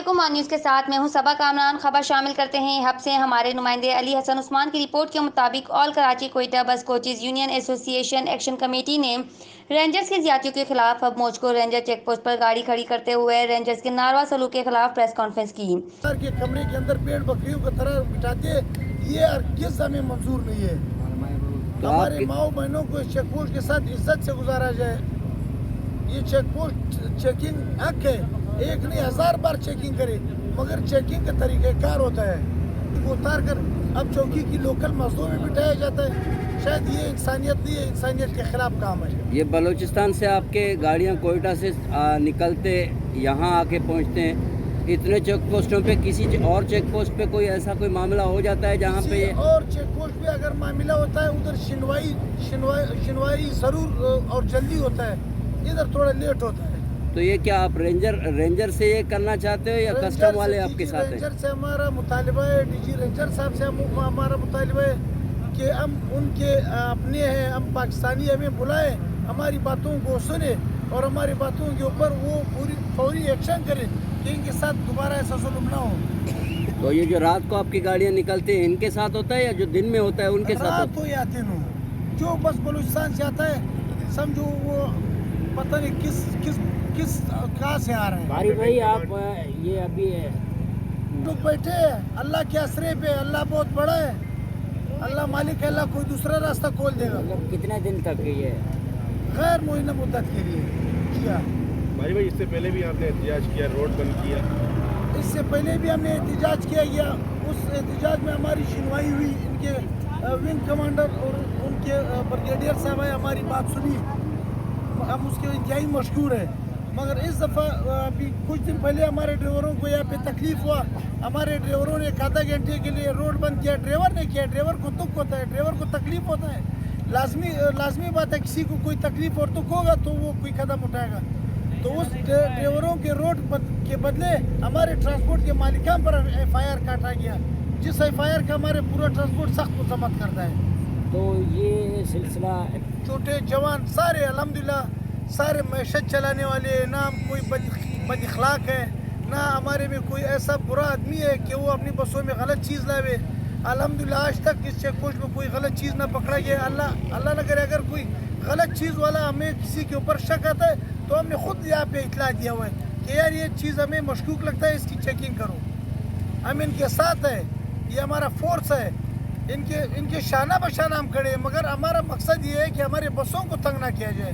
علیکم one news کے ساتھ میں ہوں صبا کامران۔ خبر شامل کرتے ہیں ہب سے ہمارے نمائندے علی حسن عثمان کی رپورٹ کے مطابق آل کراچی کوئٹہ بس کوچز یونین ایسوسی ایشن ایکشن کمیٹی نے رینجرز کی زیادتیوں کے خلاف اب موجکو رینجر چیک پوسٹ پر گاڑی کھڑی کرتے ہوئے رینجرز کے ناروا سلوک کے خلاف پریس کانفرنس کی۔ کے کمرے کے اندر پیڑ بکریوں کی طرح بٹھاتے یہ ہرگز ہمیں منظور نہیں ہے۔ ہمارے ماؤں بہنوں کو اس چیک پوسٹ کے ساتھ عزت سے گزارا جائے۔ یہ چیک پوسٹ چیکنگ حق ہے، ایک نہیں 1000 بار چیکنگ کرے، مگر چیکنگ کا طریقہ کار ہوتا ہے وہ اتار کر اب چوکی کی لوکل مسجدوں میں بٹھایا جاتا ہے۔ شاید یہ انسانیت نہیں ہے، انسانیت کے خلاف کام ہے۔ یہ بلوچستان سے آپ کے گاڑیاں کوئٹہ سے نکلتے یہاں آ کے پہنچتے ہیں، اتنے چیک پوسٹوں پہ کسی اور چیک پوسٹ پہ کوئی ایسا کوئی معاملہ ہو جاتا ہے جہاں پہ یہ اور چیک پوسٹ پہ اگر معاملہ ہوتا ہے ادھر شنوائی ضرور اور جلدی ہوتا ہے، ادھر تھوڑا لیٹ ہوتا ہے۔ تو یہ کیا آپ رینجر سے یہ کرنا چاہتے ہو یا کسٹم والے آپ کے ساتھ ہیں؟ رینجر سے ہمارا مطالبہ ہے، ڈی جی رینجر صاحب سے ہمارا مطالبہ ہے کہ ہم ان کے اپنے ہیں، ہم پاکستانی ہمیں بلائیں، ہماری باتوں کو سنیں اور ہماری باتوں کے اوپر وہ فوری ایکشن کریں کہ ان کے ساتھ دوبارہ ایسا ظلم نہ ہو۔ تو یہ جو رات کو آپ کی گاڑیاں نکلتی ہیں ان کے ساتھ ہوتا ہے یا جو دن میں ہوتا ہے ان کے ساتھ ہوتا ہے؟ رات ہو یا دن ہو، جو بس بلوچستان سے آتا ہے سمجھو وہ پتہ نہیں کس کہاں سے آ رہے ہیں۔ بھاری بھائی آپ یہ ابھی لوگ بیٹھے ہیں اللہ کے آسرے پہ، اللہ بہت بڑا ہے، اللہ مالک ہے، اللہ کوئی دوسرا راستہ کھول دے گا۔ مطلب کتنے دن تک یہ غیر معینہ مدت کے لیے کیا؟ بھائی اس سے پہلے بھی آپ نے احتجاج کیا، روڈ بند کیا؟ اس سے پہلے بھی ہم نے احتجاج کیا گیا، اس احتجاج میں ہماری سنوائی ہوئی، ان کے ونگ کمانڈر اور ان کے بریگیڈیئر صاحب آئے، ہماری بات سنی، ہم اس کے انتہائی مشکور ہیں۔ مگر اس دفعہ ابھی کچھ دن پہلے ہمارے ڈرائیوروں کو یہاں پہ تکلیف ہوا، ہمارے ڈرائیوروں نے آدھا گھنٹے کے لیے روڈ بند کیا، ڈرائیور نے کیا، ڈرائیور کو دکھ ہوتا ہے، ڈرائیور کو تکلیف ہوتا ہے، لازمی بات ہے کسی کو کوئی تکلیف اور دکھ ہوگا تو وہ کوئی قدم اٹھائے گا۔ تو اس ڈرائیوروں کے روڈ کے بدلے ہمارے ٹرانسپورٹ کے مالکان پر ایف آئی آر کاٹا گیا، جس ایف آئی آر کا ہمارے پورا ٹرانسپورٹ سخت مذمت کرتا ہے۔ تو یہ سلسلہ چھوٹے جوان سارے الحمدللہ سارے معیشت چلانے والے، نہ ہم کوئی بد اخلاق ہے، نہ ہمارے میں کوئی ایسا برا آدمی ہے کہ وہ اپنی بسوں میں غلط چیز لاوے۔ الحمدللہ آج تک اس چیک پوسٹ میں کوئی غلط چیز نہ پکڑا گیا۔ اللہ نہ کرے اگر کوئی غلط چیز والا ہمیں کسی کے اوپر شک آتا ہے تو ہم نے خود یہاں پہ اطلاع دیا ہوا ہے کہ یار یہ چیز ہمیں مشکوک لگتا ہے، اس کی چیکنگ کرو۔ ہم ان کے ساتھ ہیں، یہ ہمارا فورس ہے، ان کے شانہ بشانہ ہم کھڑے ہیں، مگر ہمارا مقصد یہ ہے کہ ہمارے بسوں کو تنگ نہ کیا جائے۔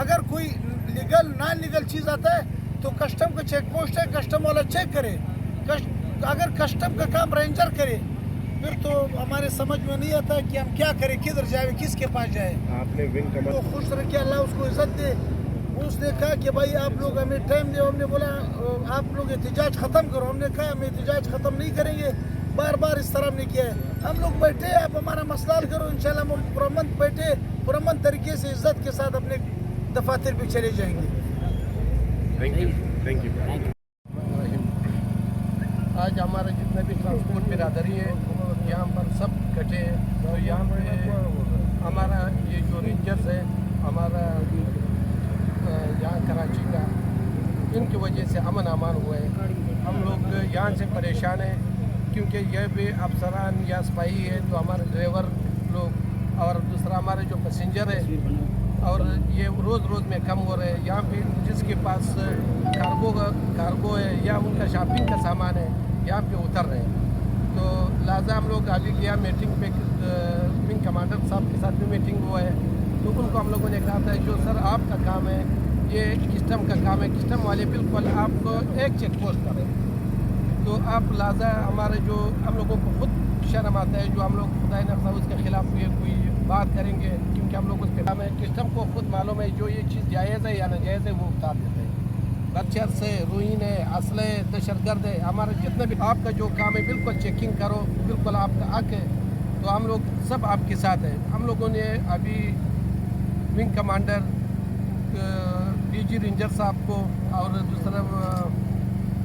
اگر کوئی لیگل نان لیگل چیز آتا ہے تو کسٹم کا چیک پوسٹ ہے، کسٹم والا چیک کرے۔ اگر کسٹم کا کام رینجر کرے پھر تو ہمارے سمجھ میں نہیں آتا کہ ہم کیا کریں، کدھر جائے، کس کے پاس جائے۔ آپ نے ونگ تو خوش رکھے، اللہ اس کو عزت دے۔ اس نے کہا کہ بھائی آپ لوگ ہمیں ٹائم دے، ہم نے بولا آپ لوگ احتجاج ختم کرو، ہم نے کہا ہم احتجاج ختم نہیں کریں گے، بار اس طرح ہم نے کیا ہے۔ ہم لوگ بیٹھے، آپ ہمارا مسئلہ حل کرو، انشاءاللہ ہم پرامن بیٹھے، پرامن طریقے سے عزت کے ساتھ اپنے دفاتر پہ چلے جائیں گے۔ Thank you. آج ہمارا جتنے بھی ٹرانسپورٹ برادری ہے یہاں پر سب کٹے ہیں، تو یہاں پہ ہمارا یہ جو رینجرز ہے ہمارا یہاں کراچی کا، ان کی وجہ سے امن امان ہوا ہے۔ ہم لوگ یہاں سے پریشان ہیں کیونکہ یہ بھی افسران یا سپاہی ہے تو ہمارے ڈرائیور لوگ اور دوسرا ہمارے جو پیسنجر ہے اور یہ روز میں کم ہو رہے ہیں۔ یہاں پہ جس کے پاس کارگو ہے یا ان کا شاپنگ کا سامان ہے یہاں پہ اتر رہے ہیں۔ تو لہٰذا ہم لوگ ابھی گیا میٹنگ پہ، ونگ کمانڈر صاحب کے ساتھ بھی میٹنگ ہوا ہے، تو ان کو ہم لوگوں نے کہا تھا جو سر آپ کا کام ہے یہ کسٹم کا کام ہے، کسٹم والے بالکل آپ کو ایک چیک پوسٹ کریں، تو آپ لہٰذا ہمارے جو ہم لوگوں کو خود شرم آتا ہے جو ہم لوگ خدا نخواستہ اس کے خلاف کوئی بات کریں گے، کیونکہ ہم لوگ اس پہ کام ہے۔ کسٹم کو خود معلوم ہے جو یہ چیز جائز ہے یا ناجائز ہے وہ اتار دیتے ہیں۔ بچر سے روئین ہے، اسلحے، دہشت گرد ہے، ہمارے جتنے بھی آپ کا جو کام ہے بالکل چیکنگ کرو، بالکل آپ کا حق ہے، تو ہم لوگ سب آپ کے ساتھ ہیں۔ ہم لوگوں نے ابھی wing commander D G ranger صاحب کو اور دوسرا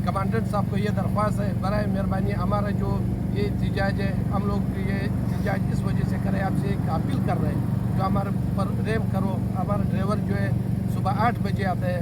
کمانڈنٹ صاحب کو یہ درخواست ہے برائے مہربانی ہمارا جو یہ احتجاج ہے ہم لوگ یہ احتجاج اس وجہ سے کریں، آپ سے ایک اپیل کر رہے ہیں جو ہمارے پر رحم کرو۔ ہمارا ڈرائیور جو ہے صبح 8 بجے آتا ہے،